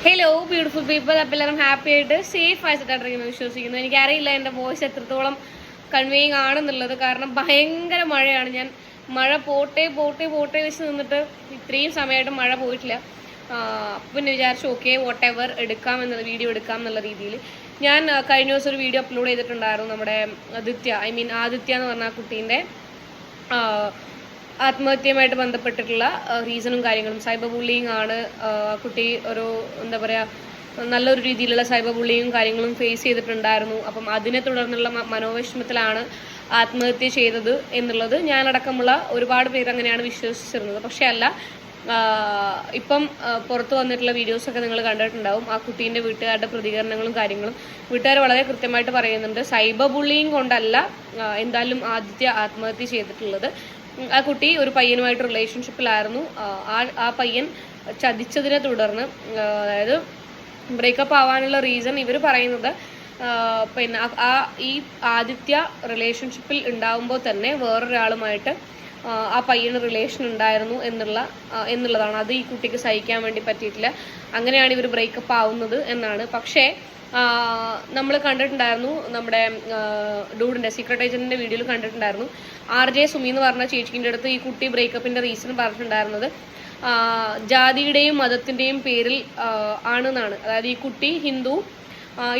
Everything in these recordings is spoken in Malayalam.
ഹലോ ബ്യൂട്ടിഫുൾ പീപ്പിൾ, അപ്പോൾ എല്ലാവരും ഹാപ്പി ആയിട്ട് സേഫ് ആയിട്ടിരിക്കുന്നു വിശ്വസിക്കുന്നു. എനിക്കറിയില്ല എൻ്റെ വോയിസ് എത്രത്തോളം കൺവേയിങ് ആണെന്നുള്ളത്, കാരണം ഭയങ്കര മഴയാണ്. ഞാൻ മഴ പോട്ടെ വെച്ച് നിന്നിട്ട് ഇത്രയും സമയമായിട്ട് മഴ പോയിട്ടില്ല. പിന്നെ വിചാരിച്ചു ഓക്കെ വാട്ട് എവർ എടുക്കാം എന്നത്, വീഡിയോ എടുക്കാം എന്നുള്ള രീതിയിൽ ഞാൻ കഴിഞ്ഞ ദിവസം ഒരു വീഡിയോ അപ്ലോഡ് ചെയ്തിട്ടുണ്ടായിരുന്നു. നമ്മുടെ ആദിത്യ എന്ന് പറഞ്ഞ കുട്ടീൻ്റെ ആത്മഹത്യയുമായിട്ട് ബന്ധപ്പെട്ടിട്ടുള്ള റീസണും കാര്യങ്ങളും. സൈബർ ബുള്ളിങ് ആണ്. കുട്ടി ഒരു എന്താ പറയുക, നല്ലൊരു രീതിയിലുള്ള സൈബർ ബുള്ളിങ്ങും കാര്യങ്ങളും ഫേസ് ചെയ്തിട്ടുണ്ടായിരുന്നു. അപ്പം അതിനെ തുടർന്നുള്ള മനോവിഷമത്തിലാണ് ആത്മഹത്യ ചെയ്തത് എന്നുള്ളത് ഞാനടക്കമുള്ള ഒരുപാട് പേര് അങ്ങനെയാണ് വിശ്വസിച്ചിരുന്നത്. പക്ഷേ അല്ല, ഇപ്പം പുറത്തു വന്നിട്ടുള്ള വീഡിയോസൊക്കെ നിങ്ങൾ കണ്ടിട്ടുണ്ടാവും. ആ കുട്ടീൻ്റെ വീട്ടുകാരുടെ പ്രതികരണങ്ങളും കാര്യങ്ങളും. വീട്ടുകാർ വളരെ കൃത്യമായിട്ട് പറയുന്നുണ്ട്, സൈബർ ബുള്ളിങ് കൊണ്ടല്ല എന്തായാലും ആദിത്യ ആത്മഹത്യ ചെയ്തിട്ടുള്ളത്. ആ കുട്ടി ഒരു പയ്യനുമായിട്ട് റിലേഷൻഷിപ്പിലായിരുന്നു. ആ പയ്യൻ ചതിച്ചതിനെ തുടർന്ന്, അതായത് ബ്രേക്കപ്പ് ആവാനുള്ള റീസൺ ഇവർ പറയുന്നത്, പിന്നെ ഈ ആദിത്യ റിലേഷൻഷിപ്പിൽ ഉണ്ടാവുമ്പോൾ തന്നെ വേറൊരാളുമായിട്ട് ആ പയ്യന് റിലേഷൻ ഉണ്ടായിരുന്നു എന്നുള്ളതാണ്. അത് ഈ കുട്ടിക്ക് സഹിക്കാൻ വേണ്ടി പറ്റിയിട്ടില്ല. അങ്ങനെയാണ് ഇവർ ബ്രേക്കപ്പ് ആവുന്നത് എന്നാണ്. പക്ഷേ നമ്മൾ കണ്ടിട്ടുണ്ടായിരുന്നു, നമ്മുടെ ഡൂഡിൻ്റെ സീക്രട്ട് ഏജൻറ്റിൻ്റെ വീഡിയോയിൽ കണ്ടിട്ടുണ്ടായിരുന്നു, RJ സുമി എന്ന് പറഞ്ഞ ചേച്ചിൻ്റെ അടുത്ത് ഈ കുട്ടി ബ്രേക്കപ്പിൻ്റെ റീസൺ പറഞ്ഞിട്ടുണ്ടായിരുന്നത് ജാതിയുടെയും മതത്തിൻ്റെയും പേരിൽ ആണെന്നാണ്. അതായത് ഈ കുട്ടി ഹിന്ദു,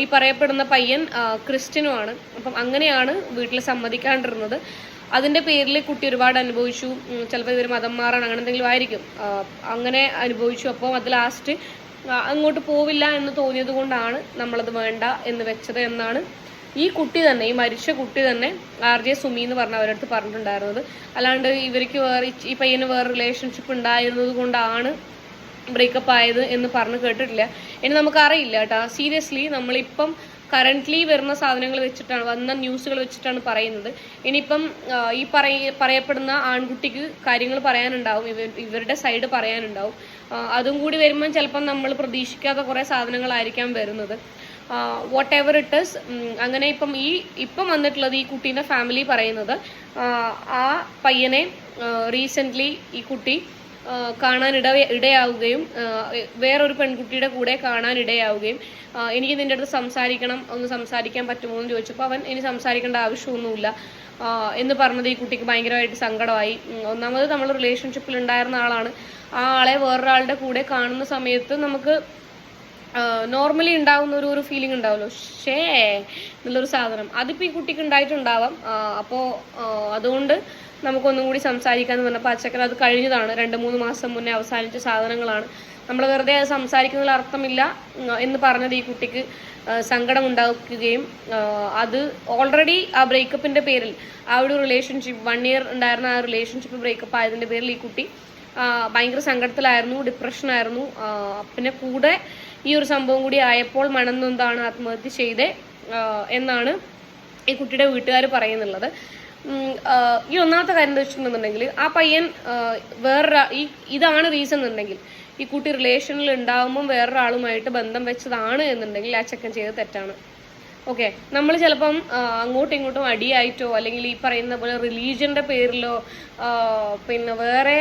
ഈ പറയപ്പെടുന്ന പയ്യൻ ക്രിസ്ത്യനുമാണ്. അപ്പം അങ്ങനെയാണ് വീട്ടിൽ സമ്മതിക്കാണ്ടിരുന്നത്. അതിൻ്റെ പേരിൽ കുട്ടി ഒരുപാട് അനുഭവിച്ചു. ചിലപ്പോൾ ഇവർ മതം മാറാൻ അങ്ങനെ എന്തെങ്കിലും ആയിരിക്കും, അങ്ങനെ അനുഭവിച്ചു. അപ്പോൾ അത് ലാസ്റ്റ് അങ്ങോട്ട് പോവില്ല എന്ന് തോന്നിയത് കൊണ്ടാണ് നമ്മളത് വേണ്ട എന്ന് വെച്ചത് എന്നാണ് ഈ കുട്ടി തന്നെ, ഈ മരിച്ച കുട്ടി തന്നെ RJ സുമി എന്ന് പറഞ്ഞ അവരടുത്ത് പറഞ്ഞിട്ടുണ്ടായിരുന്നത്. അല്ലാണ്ട് ഇവർക്ക് ഈ പയ്യന് വേറെ റിലേഷൻഷിപ്പ് ഉണ്ടായിരുന്നത് കൊണ്ടാണ് ബ്രേക്കപ്പ് ആയത് എന്ന് പറഞ്ഞു കേട്ടിട്ടില്ല. ഇനി നമുക്കറിയില്ല കേട്ടോ. സീരിയസ്ലി നമ്മളിപ്പം കറൻ്റ്ലി വരുന്ന സാധനങ്ങൾ വെച്ചിട്ടാണ്, വന്ന ന്യൂസുകൾ വെച്ചിട്ടാണ് പറയുന്നത്. ഇനിയിപ്പം ഈ പറയപ്പെടുന്ന ആൺകുട്ടിക്ക് കാര്യങ്ങൾ പറയാനുണ്ടാവും, ഇവരുടെ സൈഡ് പറയാനുണ്ടാവും. അതും കൂടി വരുമ്പം ചിലപ്പം നമ്മൾ പ്രതീക്ഷിക്കാത്ത കുറേ സാധനങ്ങളായിരിക്കാം വരുന്നത്. What ever it is. അങ്ങനെ ഇപ്പം വന്നിട്ടുള്ളത് ഈ കുട്ടീൻ്റെ ഫാമിലി പറയുന്നത്, ആ പയ്യനെ റീസെൻ്റ്ലി ഈ കുട്ടി കാണാൻ ഇടയാവുകയും വേറൊരു പെൺകുട്ടിയുടെ കൂടെ കാണാൻ ഇടയാവുകയും, എനിക്ക് നിൻ്റെ അടുത്ത് ഒന്ന് സംസാരിക്കാൻ പറ്റുമോ എന്ന് ചോദിച്ചപ്പോൾ അവൻ ഇനി സംസാരിക്കേണ്ട ആവശ്യമൊന്നുമില്ല എന്ന് പറഞ്ഞത് ഈ കുട്ടിക്ക് ഭയങ്കരമായിട്ട് സങ്കടമായി. ഒന്നാമത് നമ്മൾ റിലേഷൻഷിപ്പിൽ ഉണ്ടായിരുന്ന ആളാണ്. ആ ആളെ വേറൊരാളുടെ കൂടെ കാണുന്ന സമയത്ത് നമുക്ക് നോർമലി ഉണ്ടാകുന്ന ഒരു ഫീലിംഗ് ഉണ്ടാവുമല്ലോ, ഷേ എന്നുള്ളൊരു സാധനം. അതിപ്പോൾ ഈ കുട്ടിക്ക് ഉണ്ടായിട്ടുണ്ടാവാം. അപ്പോൾ അതുകൊണ്ട് നമുക്കൊന്നും കൂടി സംസാരിക്കാമെന്ന് പറഞ്ഞപ്പോൾ അച്ചക്കൻ അത് കഴിഞ്ഞതാണ്, 2-3 മാസം മുന്നേ അവസാനിച്ച സാധനങ്ങളാണ്. നമ്മൾ വെറുതെ അത് സംസാരിക്കുന്നതിൽ അർത്ഥമില്ല എന്ന് പറഞ്ഞത് ഈ കുട്ടിക്ക് സങ്കടം ഉണ്ടാക്കുകയും, അത് ഓൾറെഡി ആ ബ്രേക്കപ്പിൻ്റെ പേരിൽ, ആ ഒരു റിലേഷൻഷിപ്പ് 1 year ഉണ്ടായിരുന്ന ആ റിലേഷൻഷിപ്പ് ബ്രേക്കപ്പ് ആയതിൻ്റെ പേരിൽ ഈ കുട്ടി ഭയങ്കര സങ്കടത്തിലായിരുന്നു, ഡിപ്രഷനായിരുന്നു. പിന്നെ കൂടെ ഈ ഒരു സംഭവം കൂടി ആയപ്പോൾ മണന്നൊന്താണ് ആത്മഹത്യ ചെയ്തേ എന്നാണ് ഈ കുട്ടിയുടെ വീട്ടുകാർ പറയുന്നുള്ളത്. ഈ ഒന്നാമത്തെ കാര്യം എന്താ വെച്ചിട്ടുണ്ടെന്നുണ്ടെങ്കിൽ, ആ പയ്യൻ ഇതാണ് റീസൺ എന്നുണ്ടെങ്കിൽ, ഈ കുട്ടി റിലേഷനിൽ ഉണ്ടാകുമ്പം വേറൊരാളുമായിട്ട് ബന്ധം വെച്ചതാണ് എന്നുണ്ടെങ്കിൽ ആ ചെക്കൻ ചെയ്ത് തെറ്റാണ്. ഓക്കെ, നമ്മൾ ചിലപ്പം അങ്ങോട്ടും ഇങ്ങോട്ടും അടിയായിട്ടോ അല്ലെങ്കിൽ ഈ പറയുന്ന പോലെ റിലീജിയൻ്റെ പേരിലോ പിന്നെ വേറെ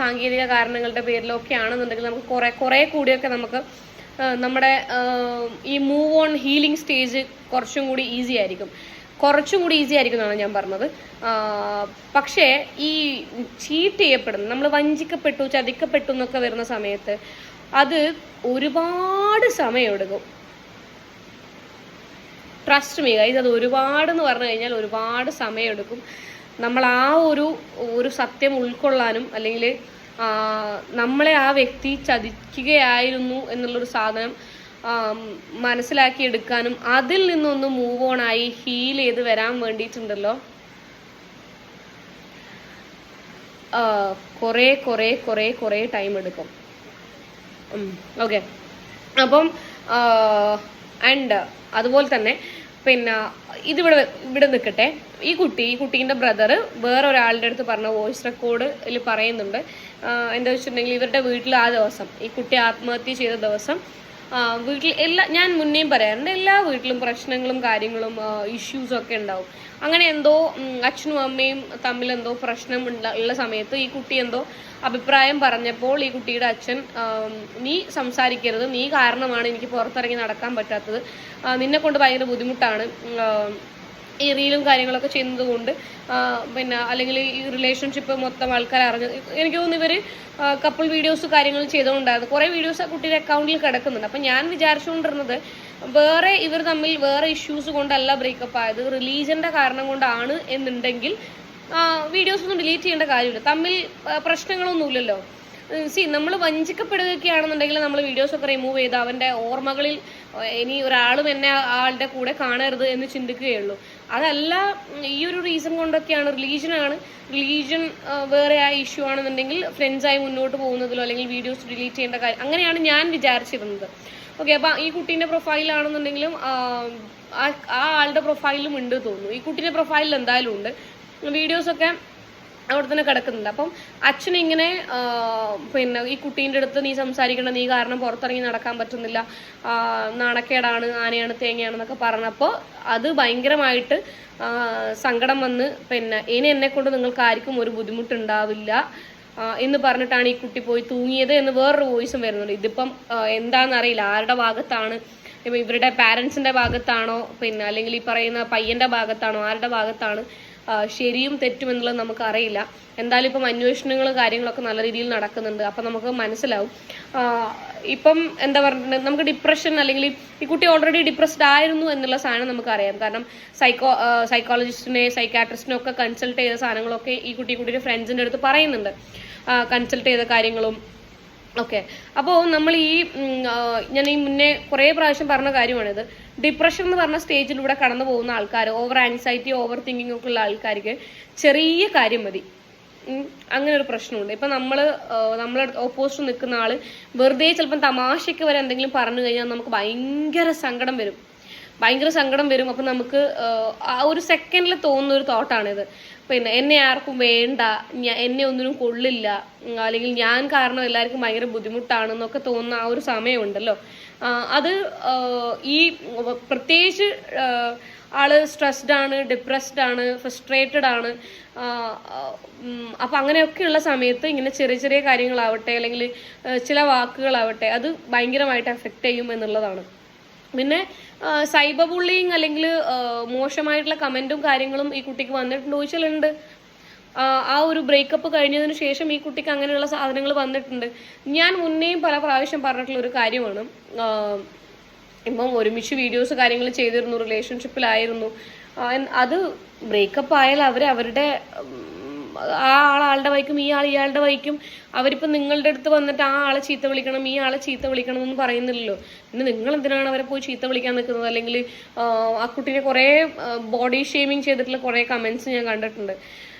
സാങ്കേതിക കാരണങ്ങളുടെ പേരിലോ ഒക്കെ ആണെന്നുണ്ടെങ്കിൽ നമുക്ക് കുറേ കൂടിയൊക്കെ നമുക്ക് നമ്മുടെ ഈ മൂവ് ഓൺ ഹീലിംഗ് സ്റ്റേജ് കുറച്ചും കൂടി ഈസി ആയിരിക്കും എന്നാണ് ഞാൻ പറഞ്ഞത്. പക്ഷേ ഈ ചീറ്റ് ചെയ്യപ്പെടുന്ന, നമ്മൾ വഞ്ചിക്കപ്പെട്ടു, ചതിക്കപ്പെട്ടു എന്നൊക്കെ വരുന്ന സമയത്ത് അത് ഒരുപാട് സമയമെടുക്കും. ട്രസ്റ്റ് മീ ഗൈസ്, അത് ഒരുപാടെന്ന് പറഞ്ഞു കഴിഞ്ഞാൽ ഒരുപാട് സമയമെടുക്കും. നമ്മൾ ആ ഒരു സത്യം ഉൾക്കൊള്ളാനും, അല്ലെങ്കിൽ നമ്മളെ ആ വ്യക്തി ചതിക്കുകയായിരുന്നു എന്നുള്ളൊരു സാധനം മനസ്സിലാക്കിയെടുക്കാനും അതിൽ നിന്നൊന്ന് മൂവ് ഓൺ ആയി ഹീൽ ചെയ്ത് വരാൻ വേണ്ടിയിട്ടുണ്ടല്ലോ കുറേ ടൈം എടുക്കും. ഓക്കെ, അപ്പം അതുപോലെ തന്നെ പിന്നെ ഇവിടെ നിൽക്കട്ടെ. ഈ കുട്ടീൻ്റെ ബ്രദർ വേറെ ഒരാളുടെ അടുത്ത് പറഞ്ഞ വോയിസ് റെക്കോർഡിൽ പറയുന്നുണ്ട്. എന്താ വെച്ചിട്ടുണ്ടെങ്കിൽ, ഇവരുടെ വീട്ടിൽ ആ ദിവസം, ഈ കുട്ടി ആത്മഹത്യ ചെയ്ത ദിവസം വീട്ടിൽ ഞാൻ മുന്നേയും പറയാറുണ്ട്, എല്ലാ വീട്ടിലും പ്രശ്നങ്ങളും കാര്യങ്ങളും ഇഷ്യൂസും ഒക്കെ ഉണ്ടാവും. അങ്ങനെ എന്തോ അച്ഛനും അമ്മയും തമ്മിൽ എന്തോ പ്രശ്നം ഉള്ള സമയത്ത് ഈ കുട്ടി എന്തോ അഭിപ്രായം പറഞ്ഞപ്പോൾ ഈ കുട്ടിയുടെ അച്ഛൻ, നീ സംസാരിക്കരുത്, നീ കാരണമാണ് എനിക്ക് പുറത്തിറങ്ങി നടക്കാൻ പറ്റാത്തത്, നിന്നെ കൊണ്ട് ഭയങ്കര ബുദ്ധിമുട്ടാണ് ഈ റീലും കാര്യങ്ങളൊക്കെ ചെയ്യുന്നത് കൊണ്ട്, പിന്നെ അല്ലെങ്കിൽ ഈ റിലേഷൻഷിപ്പ് മൊത്തം ആൾക്കാർ അറിഞ്ഞത്. എനിക്ക് തോന്നുന്നു ഇവർ കപ്പിൾ വീഡിയോസ് കാര്യങ്ങൾ ചെയ്തുകൊണ്ടായിരുന്നു. കുറേ വീഡിയോസ് ആ കുട്ടിയുടെ അക്കൗണ്ടിൽ കിടക്കുന്നുണ്ട്. അപ്പം ഞാൻ വിചാരിച്ചുകൊണ്ടിരുന്നത് ഇവർ തമ്മിൽ വേറെ ഇഷ്യൂസ് കൊണ്ടല്ല ബ്രേക്കപ്പ് ആയത്, റിലീജിയൻ്റെ കാരണം കൊണ്ടാണ് എന്നുണ്ടെങ്കിൽ വീഡിയോസ് ഒന്നും ഡിലീറ്റ് ചെയ്യേണ്ട കാര്യമില്ല. തമ്മിൽ പ്രശ്നങ്ങളൊന്നുമില്ലല്ലോ. നമ്മൾ വഞ്ചിക്കപ്പെടുകയൊക്കെയാണെന്നുണ്ടെങ്കിൽ നമ്മൾ വീഡിയോസൊക്കെ റിമൂവ് ചെയ്ത് അവൻ്റെ ഓർമ്മകളിൽ ഇനി ഒരാളും എന്നെ ആളുടെ കൂടെ കാണരുത് എന്ന് ചിന്തിക്കുകയുള്ളൂ. അതല്ല, ഈ ഒരു റീസൺ കൊണ്ടൊക്കെയാണ്, റിലീജിയൻ വേറെ ആ ഇഷ്യൂ ആണെന്നുണ്ടെങ്കിൽ ഫ്രണ്ട്സായി മുന്നോട്ട് പോകുന്നതിലോ അല്ലെങ്കിൽ വീഡിയോസ് ഡിലീറ്റ് ചെയ്യേണ്ട കാര്യം, അങ്ങനെയാണ് ഞാൻ വിചാരിച്ചിരുന്നത്. ഓക്കെ, അപ്പം ഈ കുട്ടീൻ്റെ പ്രൊഫൈലാണെന്നുണ്ടെങ്കിലും ആ ആളുടെ പ്രൊഫൈലിലും ഉണ്ട് തോന്നുന്നു. ഈ കുട്ടീൻ്റെ പ്രൊഫൈലിൽ എന്തായാലും ഉണ്ട്, വീഡിയോസൊക്കെ അവിടെ തന്നെ കിടക്കുന്നുണ്ട്. അപ്പം അച്ഛനിങ്ങനെ പിന്നെ ഈ കുട്ടീൻ്റെ അടുത്ത് നീ സംസാരിക്കേണ്ട, നീ കാരണം പുറത്തിറങ്ങി നടക്കാൻ പറ്റുന്നില്ല, നാണക്കേടാണ്, ആനയാണ് തേങ്ങയാണെന്നൊക്കെ പറഞ്ഞപ്പോൾ അത് ഭയങ്കരമായിട്ട് സങ്കടം വന്ന്, പിന്നെ ഇനി എന്നെക്കൊണ്ട് നിങ്ങൾക്ക് ആർക്കും ഒരു ബുദ്ധിമുട്ടുണ്ടാവില്ല എന്ന് പറഞ്ഞിട്ടാണ് ഈ കുട്ടി പോയി തൂങ്ങിയത് എന്ന് വേറൊരു വോയിസും വരുന്നുണ്ട്. ഇതിപ്പം എന്താണെന്നറിയില്ല, ആരുടെ ഭാഗത്താണ്, ഇപ്പം ഇവരുടെ പാരൻസിൻ്റെ ഭാഗത്താണോ, പിന്നെ അല്ലെങ്കിൽ ഈ പറയുന്ന പയ്യൻ്റെ ഭാഗത്താണോ, ആരുടെ ഭാഗത്താണ് ശരിയും തെറ്റും എന്നുള്ളത് നമുക്കറിയില്ല. എന്തായാലും ഇപ്പം അന്വേഷണങ്ങളും കാര്യങ്ങളൊക്കെ നല്ല രീതിയിൽ നടക്കുന്നുണ്ട്. അപ്പം നമുക്ക് മനസ്സിലാവും. ഇപ്പം എന്താ പറഞ്ഞിട്ടുണ്ടെങ്കിൽ നമുക്ക് ഡിപ്രഷൻ, അല്ലെങ്കിൽ ഈ കുട്ടി ഓൾറെഡി ഡിപ്രസ്ഡ് ആയിരുന്നു എന്നുള്ള സാധനം നമുക്കറിയാം. കാരണം സൈക്കോളജിസ്റ്റിനെ സൈക്കാട്രിസ്റ്റിനെ ഒക്കെ കൺസൾട്ട് ചെയ്ത സാധനങ്ങളൊക്കെ ഈ കുട്ടിയുടെ ഫ്രണ്ട്സിൻ്റെ അടുത്ത് പറയുന്നുണ്ട്, കൺസൾട്ട് ചെയ്ത കാര്യങ്ങളും ഓക്കെ. അപ്പോൾ നമ്മൾ ഞാൻ ഈ മുന്നേ കുറേ പ്രാവശ്യം പറഞ്ഞ കാര്യമാണിത്. ഡിപ്രഷൻ എന്ന് പറഞ്ഞ സ്റ്റേജിലൂടെ കടന്നു പോകുന്ന ആൾക്കാർ, ഓവർ ആൻസൈറ്റി ഓവർ തിങ്കിങ് ഒക്കെ ഉള്ള ആൾക്കാർക്ക് ചെറിയ കാര്യം മതി, അങ്ങനെ ഒരു പ്രശ്നമുണ്ട്. ഇപ്പം നമ്മളെ ഓപ്പോസിറ്റ് നിൽക്കുന്ന ആൾ വെറുതെ ചിലപ്പം തമാശയ്ക്ക് വരെ എന്തെങ്കിലും പറഞ്ഞു കഴിഞ്ഞാൽ നമുക്ക് ഭയങ്കര സങ്കടം വരും. അപ്പം നമുക്ക് ആ ഒരു സെക്കൻഡിൽ തോന്നുന്ന ഒരു തോട്ടാണിത്. പിന്നെ എന്നെ ആർക്കും വേണ്ട, എന്നെ ഒന്നിനും കൊള്ളില്ല, അല്ലെങ്കിൽ ഞാൻ കാരണം എല്ലാവർക്കും ഭയങ്കര ബുദ്ധിമുട്ടാണെന്നൊക്കെ തോന്നുന്ന ആ ഒരു സമയമുണ്ടല്ലോ, അത് ഈ പ്രത്യേകിച്ച് ആള് സ്ട്രെസ്ഡ് ആണ്, ഡിപ്രസ്ഡ് ആണ്, ഫ്രസ്ട്രേറ്റഡ് ആണ്. അപ്പം അങ്ങനെയൊക്കെയുള്ള സമയത്ത് ഇങ്ങനെ ചെറിയ ചെറിയ കാര്യങ്ങളാവട്ടെ അല്ലെങ്കിൽ ചില വാക്കുകളാവട്ടെ അത് ഭയങ്കരമായിട്ട് എഫക്റ്റ് ചെയ്യും എന്നുള്ളതാണ്. പിന്നെ സൈബർ ബുള്ളിങ് അല്ലെങ്കിൽ മോശമായിട്ടുള്ള കമൻറ്റും കാര്യങ്ങളും ഈ കുട്ടിക്ക് വന്നിട്ടുണ്ട് ചോദിച്ചാലുണ്ട്. ആ ഒരു ബ്രേക്കപ്പ് കഴിഞ്ഞതിന് ശേഷം ഈ കുട്ടിക്ക് അങ്ങനെയുള്ള സാധനങ്ങൾ വന്നിട്ടുണ്ട്. ഞാൻ മുന്നേയും പല പ്രാവശ്യം പറഞ്ഞിട്ടുള്ള ഒരു കാര്യമാണ്, ഇപ്പം ഒരുമിച്ച് വീഡിയോസ് കാര്യങ്ങൾ ചെയ്തിരുന്നു, റിലേഷൻഷിപ്പിലായിരുന്നു, അത് ബ്രേക്കപ്പ് ആയാൽ അവരുടെ ആ ആളുടെ വഴിക്കും ഈ ആൾ ഇയാളുടെ വഴിക്കും, അവരിപ്പം നിങ്ങളുടെ അടുത്ത് വന്നിട്ട് ആ ആളെ ചീത്ത വിളിക്കണം, ഈ ആളെ ചീത്ത വിളിക്കണം എന്ന് പറയുന്നില്ലല്ലോ. പിന്നെ നിങ്ങൾ എന്തിനാണ് അവരെ പോയി ചീത്ത വിളിക്കാൻ നിൽക്കുന്നത്? അല്ലെങ്കിൽ ആ കുട്ടീനെ കുറേ ബോഡി ഷെയ്മിങ് ചെയ്തിട്ടുള്ള കുറേ കമൻസ് ഞാൻ കണ്ടിട്ടുണ്ട്.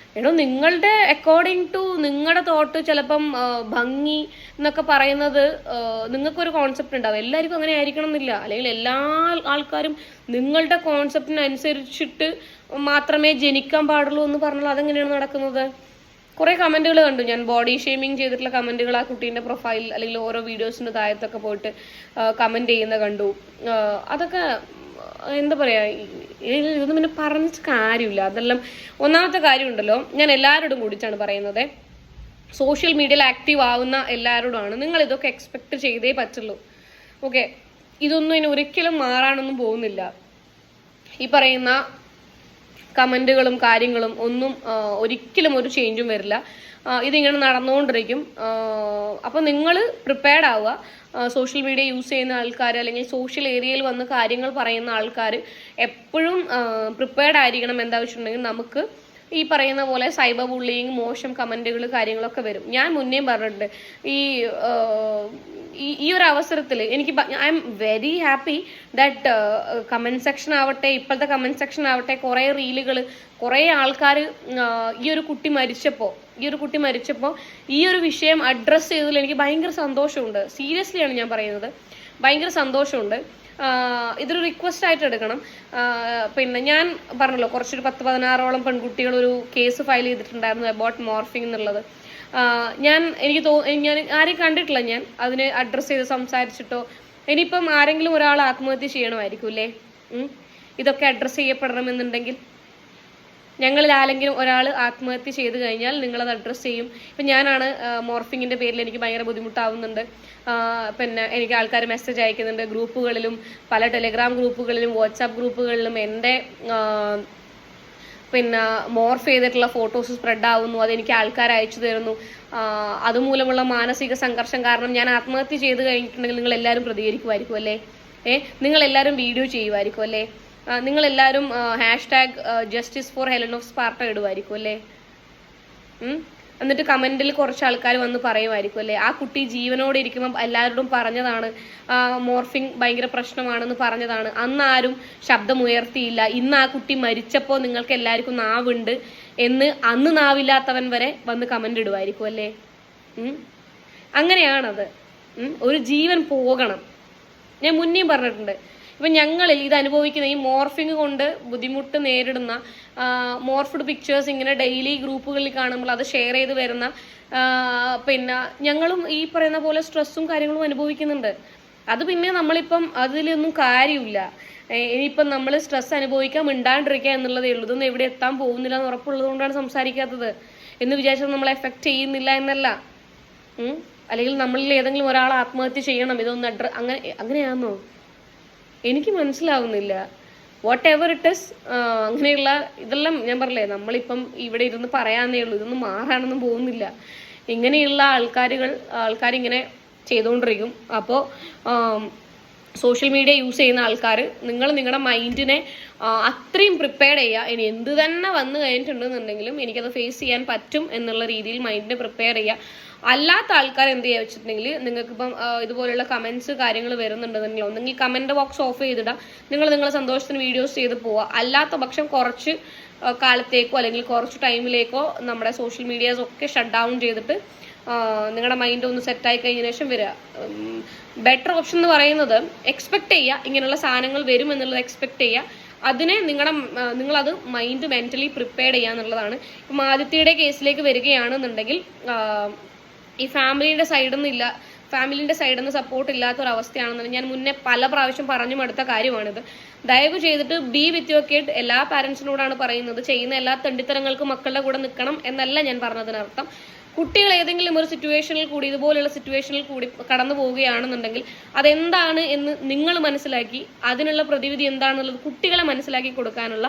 നിങ്ങളുടെ അക്കോർഡിംഗ് ടു നിങ്ങളുടെ തോട്ട് ചിലപ്പം ഭംഗി എന്നൊക്കെ പറയുന്നത് നിങ്ങൾക്കൊരു കോൺസെപ്റ്റ് ഉണ്ടാവും, എല്ലാവർക്കും അങ്ങനെ ആയിരിക്കണം എന്നില്ല. അല്ലെങ്കിൽ എല്ലാ ആൾക്കാരും നിങ്ങളുടെ കോൺസെപ്റ്റിനനുസരിച്ചിട്ട് മാത്രമേ ജനിക്കാൻ പാടുള്ളൂ എന്ന് പറഞ്ഞാൽ അതെങ്ങനെയാണ് നടക്കുന്നത്? കുറേ കമൻറ്റുകൾ കണ്ടു ഞാൻ, ബോഡി ഷെയ്മിങ് ചെയ്തിട്ടുള്ള കമൻറ്റുകൾ ആ കുട്ടീൻ്റെ പ്രൊഫൈൽ അല്ലെങ്കിൽ ഓരോ വീഡിയോസിൻ്റെ താഴത്തൊക്കെ പോയിട്ട് കമൻറ്റ് ചെയ്യുന്ന കണ്ടു. അതൊക്കെ എന്താ പറയുക, ഇതൊന്നും പിന്നെ പറഞ്ഞ കാര്യമില്ല. അതെല്ലാം ഒന്നാമത്തെ കാര്യമുണ്ടല്ലോ, ഞാൻ എല്ലാവരോടും കൂടിച്ചാണ് പറയുന്നത്, സോഷ്യൽ മീഡിയയിൽ ആക്റ്റീവ് ആവുന്ന എല്ലാവരോടുമാണ്, നിങ്ങൾ ഇതൊക്കെ എക്സ്പെക്ട് ചെയ്തേ പറ്റുള്ളൂ. ഓക്കെ, ഇതൊന്നും ഇനി ഒരിക്കലും മാറാനൊന്നും പോകുന്നില്ല. ഈ പറയുന്ന കമൻറ്റുകളും കാര്യങ്ങളും ഒന്നും ഒരിക്കലും ഒരു ചേഞ്ചും വരില്ല. ഇതിങ്ങനെ നടന്നുകൊണ്ടിരിക്കും. അപ്പം നിങ്ങൾ പ്രിപ്പയർഡ് ആവുക. സോഷ്യൽ മീഡിയ യൂസ് ചെയ്യുന്ന ആൾക്കാർ അല്ലെങ്കിൽ സോഷ്യൽ ഏരിയയിൽ വന്ന് കാര്യങ്ങൾ പറയുന്ന ആൾക്കാർ എപ്പോഴും പ്രിപ്പയർഡ് ആയിരിക്കണം. എന്താ വെച്ചിട്ടുണ്ടെങ്കിൽ നമുക്ക് ഈ പറയുന്ന പോലെ സൈബർ ബുള്ളിങ്, മോശം കമൻറ്റുകൾ കാര്യങ്ങളൊക്കെ വരും. ഞാൻ മുന്നേയും പറഞ്ഞിട്ടുണ്ട്, ഈ ഒരു അവസരത്തിൽ എനിക്ക് I am very happy that comment section ആവട്ടെ, ഇപ്പോഴത്തെ കമൻറ്റ് സെക്ഷൻ ആവട്ടെ, കുറേ റീലുകൾ, കുറേ ആൾക്കാർ ഈ ഒരു കുട്ടി മരിച്ചപ്പോൾ ഈ ഒരു വിഷയം അഡ്രസ്സ് ചെയ്തതിൽ എനിക്ക് ഭയങ്കര സന്തോഷമുണ്ട്. സീരിയസ്ലിയാണ് ഞാൻ പറയുന്നത്, ഭയങ്കര സന്തോഷമുണ്ട്. ഇതൊരു റിക്വസ്റ്റ് ആയിട്ട് എടുക്കണം. പിന്നെ ഞാൻ പറഞ്ഞല്ലോ, കുറച്ചൊരു 10-16ഓളം പെൺകുട്ടികൾ ഒരു കേസ് ഫയൽ ചെയ്തിട്ടുണ്ടായിരുന്നു അബൌട്ട് മോർഫിംഗ് എന്നുള്ളത്. ഞാൻ ആരെയും കണ്ടിട്ടില്ല, ഞാൻ അതിനെ അഡ്രസ്സ് ചെയ്ത് സംസാരിച്ചിട്ടോ ഇനിയിപ്പം ആരെങ്കിലും ഒരാൾ ആത്മഹത്യ ചെയ്യണമായിരിക്കും അല്ലേ? ഇതൊക്കെ അഡ്രസ്സ് ചെയ്യപ്പെടണമെന്നുണ്ടെങ്കിൽ ഞങ്ങളിൽ ആരെങ്കിലും ഒരാൾ ആത്മഹത്യ ചെയ്ത് കഴിഞ്ഞാൽ നിങ്ങളത് അഡ്രസ്സ് ചെയ്യും. ഇപ്പം ഞാനാണ് മോർഫിങ്ങിൻ്റെ പേരിൽ എനിക്ക് ഭയങ്കര ബുദ്ധിമുട്ടാവുന്നുണ്ട്. പിന്നെ എനിക്ക് ആൾക്കാർ മെസ്സേജ് അയക്കുന്നുണ്ട് ഗ്രൂപ്പുകളിലും, പല ടെലിഗ്രാം ഗ്രൂപ്പുകളിലും, വാട്സാപ്പ് ഗ്രൂപ്പുകളിലും എൻ്റെ പിന്നെ മോർഫ് ചെയ്തിട്ടുള്ള ഫോട്ടോസ് സ്പ്രെഡ് ആവുന്നു. അതെനിക്ക് ആൾക്കാർ അയച്ചു തരുന്നു. അതുമൂലമുള്ള മാനസിക സംഘർഷം കാരണം ഞാൻ ആത്മഹത്യ ചെയ്ത് കഴിഞ്ഞിട്ടുണ്ടെങ്കിൽ നിങ്ങൾ എല്ലാവരും പ്രതികരിക്കുമായിരിക്കും അല്ലേ? നിങ്ങളെല്ലാവരും വീഡിയോ ചെയ്യുമായിരിക്കും അല്ലേ? നിങ്ങളെല്ലാവരും #justice for Helen of Sparta ഇടുമായിരിക്കും അല്ലേ? എന്നിട്ട് കമന്റിൽ കുറച്ച് ആൾക്കാർ വന്ന് പറയുമായിരിക്കും അല്ലേ, ആ കുട്ടി ജീവനോടെ ഇരിക്കുമ്പോൾ എല്ലാവരോടും പറഞ്ഞതാണ് മോർഫിംഗ് ഭയങ്കര പ്രശ്നമാണെന്ന് പറഞ്ഞതാണ്, അന്ന് ആരും ശബ്ദമുയർത്തിയില്ല, ഇന്ന് ആ കുട്ടി മരിച്ചപ്പോൾ നിങ്ങൾക്ക് എല്ലാവർക്കും നാവുണ്ട് എന്ന് അന്ന് നാവില്ലാത്തവൻ വരെ വന്ന് കമന്റ് ഇടുമായിരിക്കും അല്ലേ? അങ്ങനെയാണത്. ഒരു ജീവൻ പോകണം. ഞാൻ മുന്നേയും പറഞ്ഞിട്ടുണ്ട്, ഇപ്പം ഞങ്ങളിൽ ഇത് അനുഭവിക്കുന്ന ഈ മോർഫിംഗ് കൊണ്ട് ബുദ്ധിമുട്ട് നേരിടുന്ന മോർഫ്ഡ് പിക്ചേഴ്സ് ഇങ്ങനെ ഡെയിലി ഗ്രൂപ്പുകളിൽ കാണുമ്പോൾ അത് ഷെയർ ചെയ്ത് വരുന്ന പിന്നെ ഞങ്ങളും ഈ പറയുന്ന പോലെ സ്ട്രെസ്സും കാര്യങ്ങളും അനുഭവിക്കുന്നുണ്ട്. അത് പിന്നെ നമ്മളിപ്പം അതിലൊന്നും കാര്യമില്ല. ഇനിയിപ്പം നമ്മൾ സ്ട്രെസ് അനുഭവിക്കാൻ മിണ്ടാണ്ടിരിക്കുക എന്നുള്ളതേ ഉള്ളൂ. ഇതൊന്നും എവിടെ എത്താൻ പോകുന്നില്ല എന്ന് ഉറപ്പുള്ളത് കൊണ്ടാണ് സംസാരിക്കാത്തത് എന്ന് വിചാരിച്ചത് നമ്മളെ എഫക്റ്റ് ചെയ്യുന്നില്ല എന്നല്ല. അല്ലെങ്കിൽ നമ്മളിൽ ഏതെങ്കിലും ഒരാൾ ആത്മഹത്യ ചെയ്യണം ഇതൊന്ന് അങ്ങനെയാണോ? എനിക്ക് മനസ്സിലാവുന്നില്ല. വാട്ട് എവർ ഇറ്റ് ഇസ്, അങ്ങനെയുള്ള ഇതെല്ലാം ഞാൻ പറഞ്ഞില്ലേ, നമ്മളിപ്പം ഇവിടെ ഇരുന്ന് പറയാന്നേ ഉള്ളൂ, ഇതൊന്നും മാറാനൊന്നും പോകുന്നില്ല. ഇങ്ങനെയുള്ള ആൾക്കാരിങ്ങനെ ചെയ്തുകൊണ്ടിരിക്കും. അപ്പോൾ സോഷ്യൽ മീഡിയ യൂസ് ചെയ്യുന്ന ആൾക്കാർ നിങ്ങൾ നിങ്ങളുടെ മൈൻഡിനെ അത്രയും പ്രിപ്പയർഡ് ചെയ്യുക. ഇനി എന്ത് തന്നെ വന്നു കഴിഞ്ഞിട്ടുണ്ടെന്നുണ്ടെങ്കിലും എനിക്കത് ഫേസ് ചെയ്യാൻ പറ്റും എന്നുള്ള രീതിയിൽ മൈൻഡിനെ പ്രിപ്പയർ ചെയ്യുക. അല്ലാത്ത ആൾക്കാർ എന്ത് ചെയ്യുക വെച്ചിട്ടുണ്ടെങ്കിൽ നിങ്ങൾക്കിപ്പം ഇതുപോലെയുള്ള കമൻസ് കാര്യങ്ങൾ വരുന്നുണ്ടെന്നുണ്ടെങ്കിൽ ഒന്നെങ്കിൽ കമൻറ്റ് ബോക്സ് ഓഫ് ചെയ്തിടുക, നിങ്ങളുടെ സന്തോഷത്തിന് വീഡിയോസ് ചെയ്ത് പോവുക. അല്ലാത്ത പക്ഷം കുറച്ച് കാലത്തേക്കോ അല്ലെങ്കിൽ കുറച്ച് ടൈമിലേക്കോ നമ്മുടെ സോഷ്യൽ മീഡിയാസ് ഒക്കെ ഷട്ട് ഡൗൺ ചെയ്തിട്ട് നിങ്ങളുടെ മൈൻഡ് ഒന്ന് സെറ്റായി കഴിഞ്ഞ ശേഷം വരിക. ബെറ്റർ ഓപ്ഷൻ എന്ന് പറയുന്നത് എക്സ്പെക്ട് ചെയ്യുക, ഇങ്ങനെയുള്ള സാധനങ്ങൾ വരും എന്നുള്ളത് എക്സ്പെക്ട് ചെയ്യുക, അതിനെ നിങ്ങളത് മൈൻഡ് മെൻ്റലി പ്രിപ്പയർഡ് ചെയ്യുക എന്നുള്ളതാണ്. ഇപ്പം ആദിത്യയുടെ കേസിലേക്ക് വരികയാണെന്നുണ്ടെങ്കിൽ ഈ ഫാമിലിയുടെ സൈഡിൽ നിന്ന് സപ്പോർട്ട് ഇല്ലാത്തൊരവസ്ഥയാണെന്നുണ്ടെങ്കിൽ ഞാൻ മുന്നേ പല പ്രാവശ്യം പറഞ്ഞു മടുത്ത കാര്യമാണിത്. ദയവ് ചെയ്തിട്ട് ബി വിത്ത് യുവർ കിഡ്. എല്ലാ പാരൻസിനോടാണ് പറയുന്നത്, ചെയ്യുന്ന എല്ലാ തെണ്ടിത്തരങ്ങൾക്കും മക്കളുടെ കൂടെ നിൽക്കണം എന്നല്ല ഞാൻ പറഞ്ഞതിനർത്ഥം. കുട്ടികൾ ഏതെങ്കിലും ഒരു സിറ്റുവേഷനിൽ കൂടി ഇതുപോലെയുള്ള സിറ്റുവേഷനിൽ കൂടി കടന്നു പോവുകയാണെന്നുണ്ടെങ്കിൽ അതെന്താണ് എന്ന് നിങ്ങൾ മനസ്സിലാക്കി അതിനുള്ള പ്രതിവിധി എന്താണെന്നുള്ളത് കുട്ടികളെ മനസ്സിലാക്കി കൊടുക്കാനുള്ള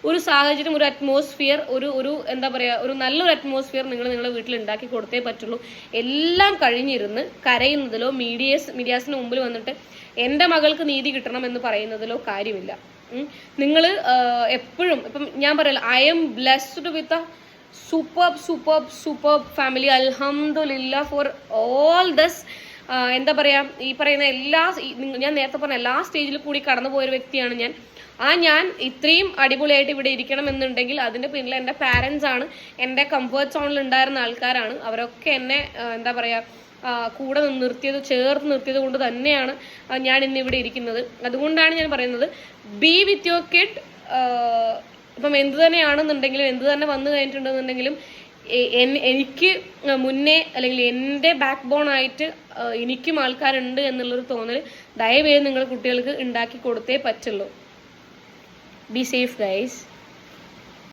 ഒരു സാഹചര്യം, ഒരു അറ്റ്മോസ്ഫിയർ, ഒരു എന്താ പറയുക, ഒരു നല്ലൊരു അറ്റ്മോസ്ഫിയർ നിങ്ങളുടെ വീട്ടിൽ ഉണ്ടാക്കി കൊടുത്തേ പറ്റുള്ളൂ. എല്ലാം കഴിഞ്ഞിരുന്ന് കരയുന്നതിലോ മീഡിയാസിന് മുമ്പിൽ വന്നിട്ട് എൻ്റെ മകൾക്ക് നീതി കിട്ടണം എന്ന് പറയുന്നതിലോ കാര്യമില്ല. നിങ്ങൾ എപ്പോഴും ഇപ്പം ഞാൻ പറയല, I am blessed with a superb family. അൽഹംദുലില്ലാ ഫോർ ഓൾ ദിസ്. എന്താ പറയുക, ഈ പറയുന്ന ഞാൻ നേരത്തെ പറഞ്ഞ എല്ലാ സ്റ്റേജിൽ കൂടി കടന്നു പോയൊരു വ്യക്തിയാണ് ഞാൻ. ഞാൻ ഇത്രയും അടിപൊളിയായിട്ട് ഇവിടെ ഇരിക്കണം എന്നുണ്ടെങ്കിൽ അതിൻ്റെ പിന്നിൽ എൻ്റെ പാരൻസ് ആണ്, എൻ്റെ കംഫർട്ട് സോണിൽ ഉണ്ടായിരുന്ന ആൾക്കാരാണ്. അവരൊക്കെ എന്നെ എന്താ പറയുക കൂടെ ചേർത്ത് നിർത്തിയത് കൊണ്ട് തന്നെയാണ് ഞാൻ ഇന്ന് ഇവിടെ ഇരിക്കുന്നത്. അതുകൊണ്ടാണ് ഞാൻ പറയുന്നത്, ബി വിത്ത് യുവർ കിഡ്. ഇപ്പം എന്ത് തന്നെയാണെന്നുണ്ടെങ്കിലും, എന്ത് തന്നെ വന്നു കഴിഞ്ഞിട്ടുണ്ടെന്നുണ്ടെങ്കിലും എനിക്ക് മുന്നേ അല്ലെങ്കിൽ എൻ്റെ ബാക്ക് ബോൺ ആയിട്ട് എനിക്കും ആൾക്കാരുണ്ട് എന്നുള്ളൊരു തോന്നൽ ദയവേത് നിങ്ങളുടെ കുട്ടികൾക്ക് ഉണ്ടാക്കി കൊടുത്തേ പറ്റുള്ളൂ. Be safe, guys.